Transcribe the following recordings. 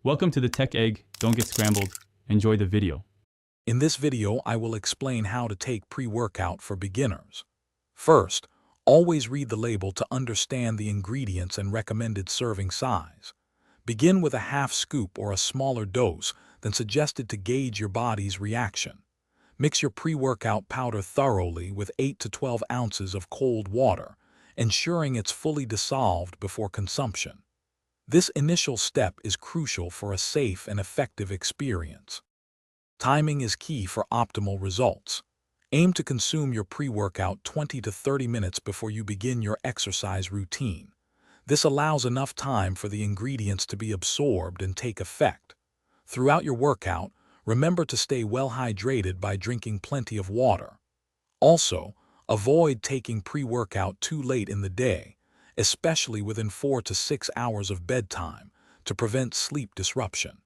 Welcome to the Tech Egg. Don't get scrambled. Enjoy the video. In this video, I will explain how to take pre-workout for beginners. First, always read the label to understand the ingredients and recommended serving size. Begin with a half scoop or a smaller dose than suggested to gauge your body's reaction. Mix your pre-workout powder thoroughly with 8 to 12 ounces of cold water, ensuring it's fully dissolved before consumption. This initial step is crucial for a safe and effective experience. Timing is key for optimal results. Aim to consume your pre-workout 20 to 30 minutes before you begin your exercise routine. This allows enough time for the ingredients to be absorbed and take effect. Throughout your workout, remember to stay well hydrated by drinking plenty of water. Also, avoid taking pre-workout too late in the day, especially within 4 to 6 hours of bedtime, to prevent sleep disruption.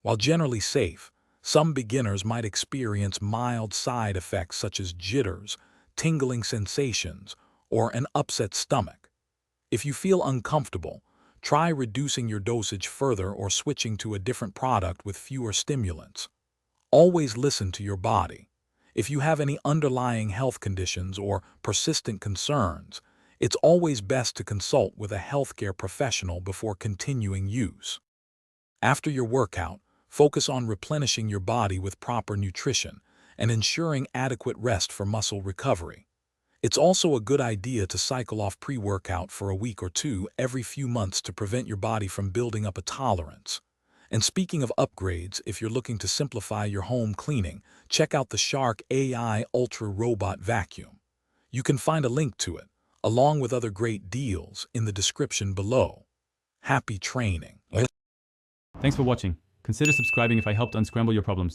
While generally safe, some beginners might experience mild side effects such as jitters, tingling sensations, or an upset stomach. If you feel uncomfortable, try reducing your dosage further or switching to a different product with fewer stimulants. Always listen to your body. If you have any underlying health conditions or persistent concerns, it's always best to consult with a healthcare professional before continuing use. After your workout, focus on replenishing your body with proper nutrition and ensuring adequate rest for muscle recovery. It's also a good idea to cycle off pre-workout for a week or two every few months to prevent your body from building up a tolerance. And speaking of upgrades, if you're looking to simplify your home cleaning, check out the Shark AI Ultra Robot Vacuum. You can find a link to it, along with other great deals, in the description below. Happy training! Thanks for watching. Consider subscribing if I helped unscramble your problems.